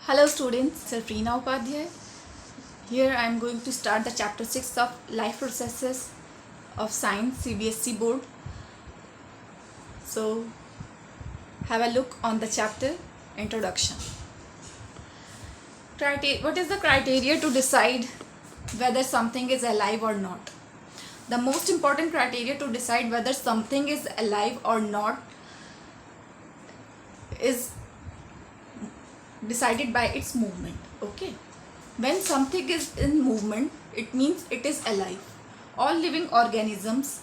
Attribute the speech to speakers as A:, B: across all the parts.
A: Hello students, Sarfina Upadhyay. Here I am going to start the chapter 6 of life processes of science CBSE board. So have a look on the chapter introduction. What is the criteria to decide whether something is alive or not? The most important criteria to decide whether something is alive or not is decided by its movement. Okay, when something is in movement, it means it is alive. All living organisms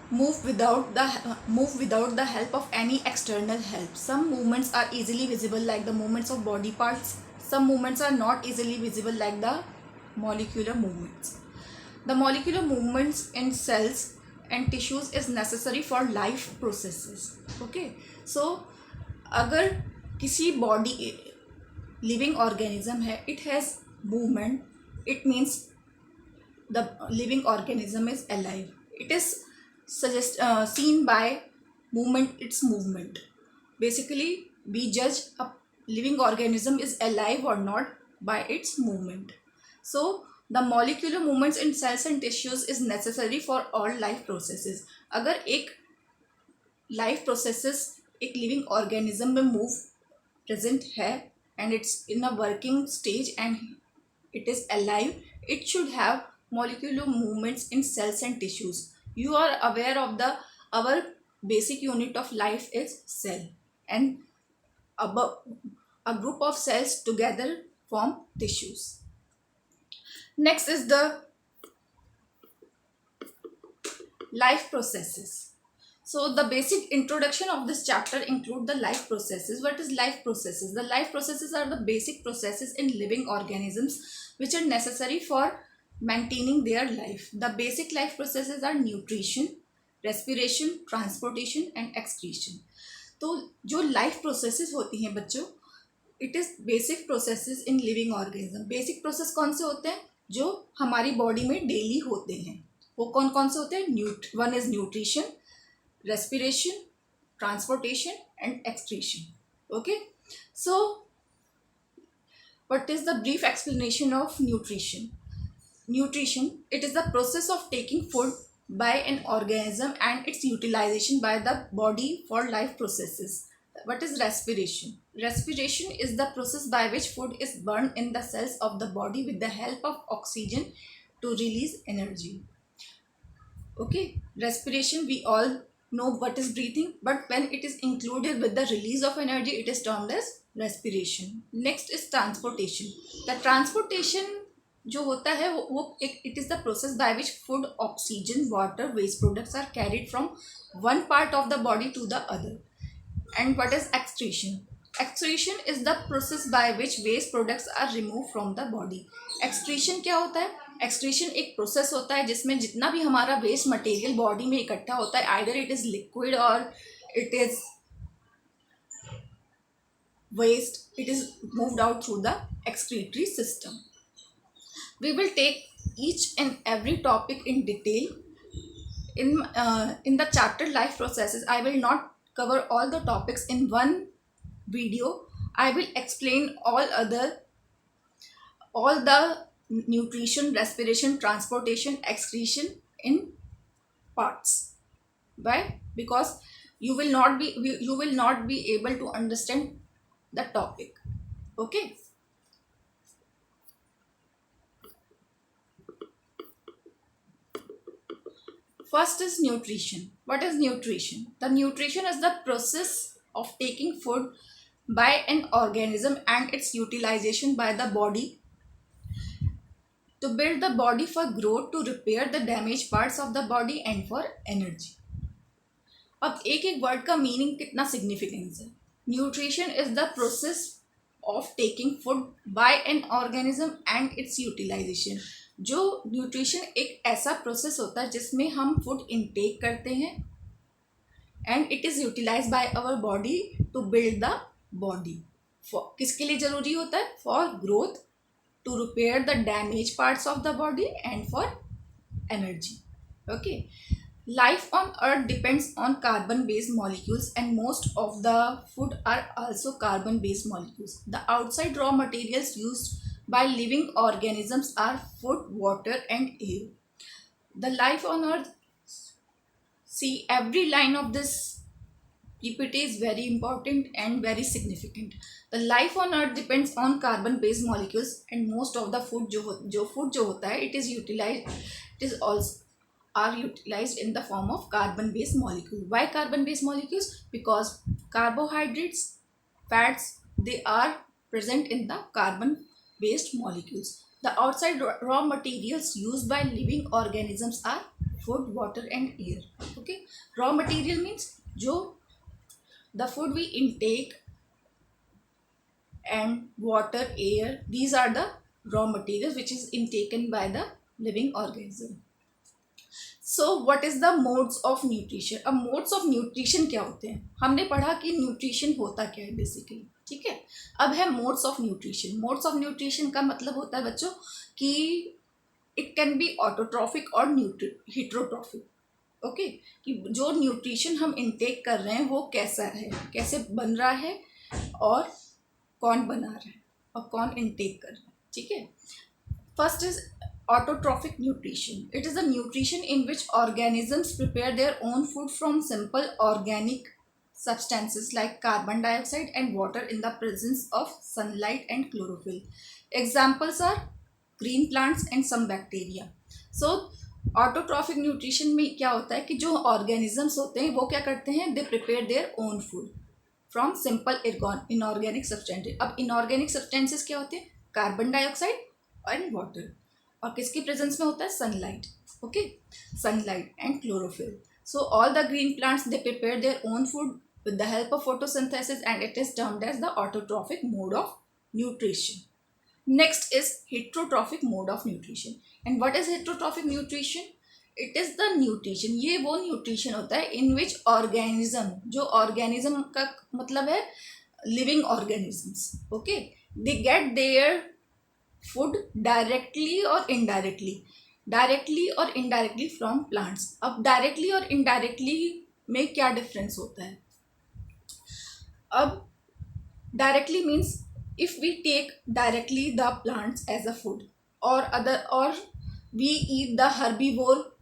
A: move without the help of any external help. Some movements are easily visible, like the movements of body parts. Some movements are not easily visible, like the molecular movements. The molecular movements in cells and tissues is necessary for life processes. Okay, so अगर किसी body living organism है, it has movement, it means the living organism is alive. It is seen by its movement. Basically, we judge a living organism is alive or not by its movement. So the molecular movements in cells and tissues is necessary for all life processes. अगर एक life processes एक living organism में move present है and it's in a working stage and it is alive, it should have molecular movements in cells and tissues. You are aware of our basic unit of life is cell, and a group of cells together form tissues. Next is the life processes. So the basic introduction of this chapter include the life processes. What is life processes? The life processes are the basic processes in living organisms which are necessary for maintaining their life. The basic life processes are nutrition, respiration, transportation and excretion. तो जो life processes होती हैं बच्चों, it is basic processes in living organism. basic process कौन से होते हैं जो हमारी बॉडी में डेली होते हैं? वो कौन कौन से होते हैं? One is nutrition, respiration, transportation and excretion. Okay, so what is the brief explanation of nutrition? Nutrition, it is the process of taking food by an organism and its utilization by the body for life processes. What is respiration? Respiration is the process by which food is burned in the cells of the body with the help of oxygen to release energy. Okay, respiration, we all know what is breathing, but when it is included with the release of energy, it is termed as respiration. Next is transportation. The transportation जो होता है वो it is the process by which food, oxygen, water, waste products are carried from one part of the body to the other. And what is excretion? Excretion is the process by which waste products are removed from the body. Excretion क्या होता है? Excretion एक process होता है जिसमें जितना भी हमारा वेस्ट मटेरियल बॉडी में इकट्ठा होता है, आइदर इट इज लिक्विड और it is waste, it is moved out through the excretory system. We will take each and every topic in detail in the chapter life processes. I will not cover all the topics in one video. I will explain all the nutrition, respiration, transportation, excretion in parts. Why? Because you will not be able to understand the topic. Okay, first is nutrition. What is nutrition? The nutrition is the process of taking food by an organism and its utilization by the body to build the body for growth, to repair the damaged parts of the body and for energy. अब एक एक word का meaning कितना significance है. Nutrition is the process of taking food by an organism and its utilization. जो nutrition एक ऐसा process होता है जिसमें हम फूड इनटेक करते हैं and it is utilize by our body to build the body. किसके लिए ज़रूरी होता है? For growth, to repair the damaged parts of the body and for energy. Okay, Life on Earth depends on carbon-based molecules, and most of the food are also carbon-based molecules. The outside raw materials used by living organisms are food, water, and air. The life on Earth, see, every line of this PPT is very important and very significant. The life on Earth depends on carbon-based molecules, and most of the food जो होता है, it is utilized. It is also are utilized in the form of carbon-based molecules. Why carbon-based molecules? Because carbohydrates, fats, they are present in the carbon-based molecules. The outside raw materials used by living organisms are food, water, and air. Okay, raw material means जो the food we intake and water, air, these are the raw materials which is intaken by the living organism. So what is the modes of nutrition. अब modes of nutrition क्या होते हैं? हमने पढ़ा कि nutrition होता क्या है बेसिकली. ठीक है, अब है modes of nutrition. Modes of nutrition का मतलब होता है बच्चों कि इट कैन बी ऑटोट्रॉफिक और हिट्रोट्रॉफिक. ओके, कि जो न्यूट्रिशन हम इनटेक कर रहे हैं वो कैसा है, कैसे बन रहा है और कौन बना रहा है और कौन इनटेक कर रहा है. ठीक है, first is autotrophic nutrition. It is a nutrition in which organisms prepare their own food from simple organic substances like carbon dioxide and water in the presence of sunlight and chlorophyll. Examples are green plants and some bacteria. So autotrophic nutrition में क्या होता है कि जो organisms होते हैं वो क्या करते हैं, they prepare their own food from simple inorganic substances. अब inorganic substances क्या होते हैं? Carbon dioxide and water. और किसकी प्रेजेंस में होता है? Sunlight. Okay, sunlight and chlorophyll. So all the green plants they prepare their own food with the help of photosynthesis, and it is termed as the autotrophic mode of nutrition. Next is heterotrophic mode of nutrition. And what is heterotrophic nutrition? It is the nutrition, ये वो nutrition होता है in which organism, जो organism का मतलब है living organisms, okay, they get their food directly और indirectly from plants. अब डायरेक्टली और इनडायरेक्टली में क्या डिफरेंस होता है? अब directly means if we take directly the plants as a food और we eat the herbivore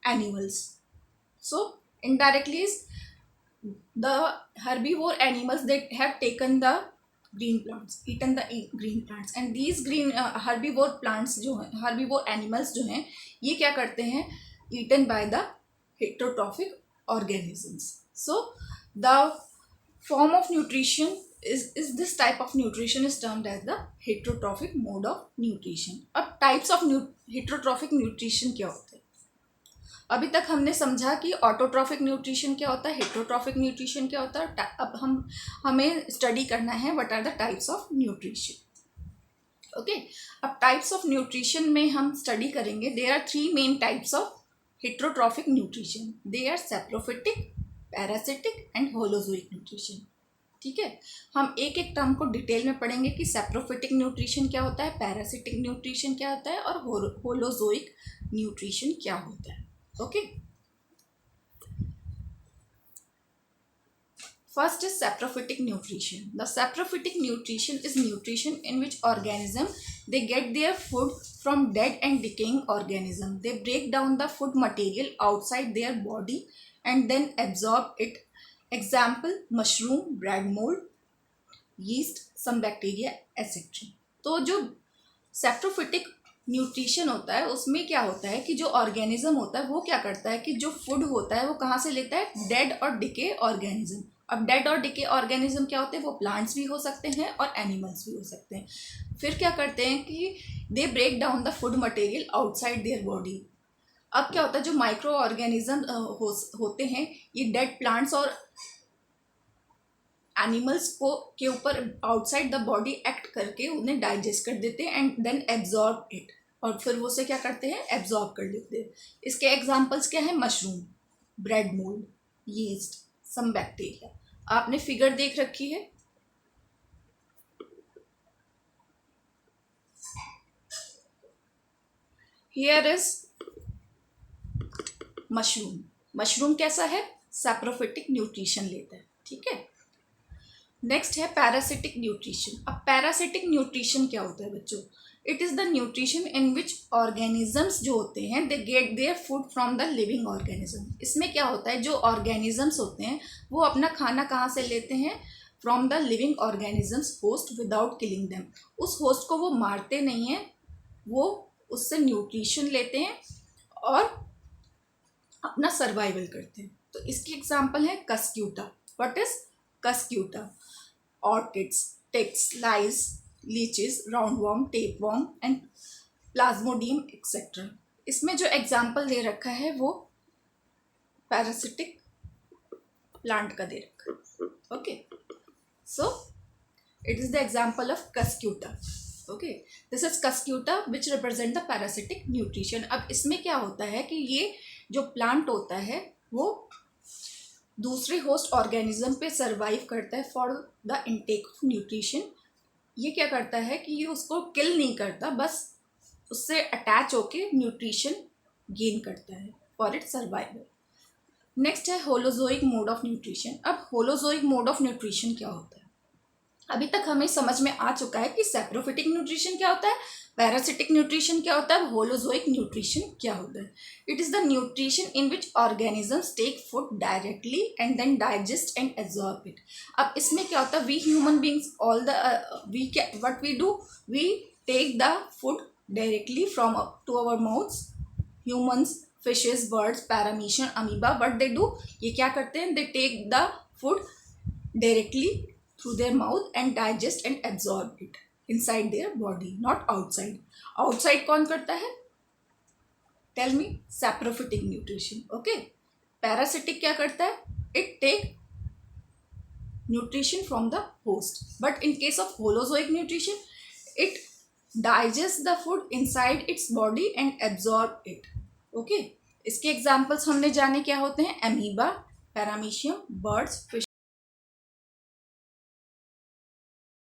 A: animals. So indirectly is the herbivore animals that have taken the green plants, eaten the green plants, and these green herbivore plants जो हैं, herbivore animals जो हैं, ये क्या करते हैं? eaten by the heterotrophic organisms. So the form of nutrition is this type of nutrition is termed as the heterotrophic mode of nutrition. अब types of heterotrophic nutrition क्या होते हैं? अभी तक हमने समझा कि ऑटोट्रॉफिक न्यूट्रिशन क्या होता है, हेट्रोट्रॉफिक न्यूट्रिशन क्या होता है. अब हमें स्टडी करना है what are the types of nutrition. Okay, अब टाइप्स ऑफ न्यूट्रिशन में हम स्टडी करेंगे. There are 3 main types of heterotrophic nutrition. They are saprophytic, parasitic and holozoic nutrition. ठीक है, हम एक एक टर्म को डिटेल में पढ़ेंगे कि सैप्रोफिटिक न्यूट्रिशन क्या होता है, पैरासिटिक न्यूट्रिशन क्या होता है और होलोजोइक न्यूट्रिशन क्या होता है. Okay, first is saprophytic nutrition. The saprophytic nutrition is nutrition in which organism they get their food from dead and decaying organism. They break down the food material outside their body and then absorb it. Example, mushroom, bread mold, yeast, some bacteria, etc. तो जो saprophytic nutrition होता है उसमें क्या होता है कि जो ऑर्गेनिज्म होता है वो क्या करता है कि जो फूड होता है वो कहाँ से लेता है? डेड और डिके ऑर्गेनिज्म. अब डेड और डिके ऑर्गेनिज्म क्या होते हैं? वो प्लांट्स भी हो सकते हैं और एनिमल्स भी हो सकते हैं. फिर क्या करते हैं कि they break down the food material outside their body. अब क्या होता है, जो माइक्रो ऑर्गेनिज्म होते हैं ये डेड प्लांट्स और एनिमल्स को के ऊपर आउटसाइड द बॉडी एक्ट करके उन्हें डाइजेस्ट कर देते हैं एंड देन एब्जॉर्ब इट. और फिर वो से क्या करते हैं? एब्जॉर्ब कर लेते हैं. इसके एग्जांपल्स क्या है? Mushroom, bread mould, yeast, some bacteria. आपने फिगर देख रखी है. हियर इज मशरूम कैसा है, सैप्रोफिटिक न्यूट्रिशन लेता है, ठीक है। नेक्स्ट है पैरासिटिक न्यूट्रिशन। अब पैरासिटिक न्यूट्रिशन क्या होता है बच्चों, it is the nutrition in which organisms जो होते हैं they get their food from the living organism. इसमें क्या होता है, जो ऑर्गेनिजम्स होते हैं वो अपना खाना कहाँ से लेते हैं, from the living organisms host without killing them. उस होस्ट को वो मारते नहीं हैं, वो उससे न्यूट्रिशन लेते हैं और अपना सर्वाइवल करते हैं। तो इसकी एग्जांपल है cuscuta. What is cuscuta? Orchids, ticks, lice, leeches, roundworm, tapeworm and plasmodium etcetera. इसमें जो एग्जाम्पल दे रखा है वो पैरासिटिक प्लांट का दे रखा है। Okay, so it is the example of Cuscuta. Okay, this is Cuscuta which represent the parasitic nutrition. अब इसमें क्या होता है कि ये जो प्लांट होता है वो दूसरे होस्ट ऑर्गेनिज्म पे सरवाइव करता है for the intake of nutrition. ये क्या करता है कि ये उसको किल नहीं करता, बस उससे अटैच होके न्यूट्रिशन गेन करता है फॉर इट सर्वाइवल। नेक्स्ट है होलोजोइक मोड ऑफ न्यूट्रिशन। अब होलोजोइक मोड ऑफ न्यूट्रिशन क्या होता है? अभी तक हमें समझ में आ चुका है कि सैप्रोफिटिक न्यूट्रिशन क्या होता है, पैरासिटिक न्यूट्रिशन क्या होता है, होलोजोइक न्यूट्रिशन क्या होता है। It is the nutrition in which organisms take food directly and then digest and absorb it. अब इसमें क्या होता है, we human beings what we do, we take the food directly from to our mouths. Humans, fishes, birds, paramecium, amoeba, what they do, ये क्या करते हैं, they take the food directly through their mouth and digest and absorb it inside their body, not outside. Outside कौन करता है? Tell me. Saprophytic nutrition. Okay. Parasitic क्या करता है? It take nutrition from the host. But in case of holozoic nutrition, it digests the food inside its body and absorb it. Okay. इसके examples हमने जाने क्या होते हैं, amoeba, paramecium, birds, fish.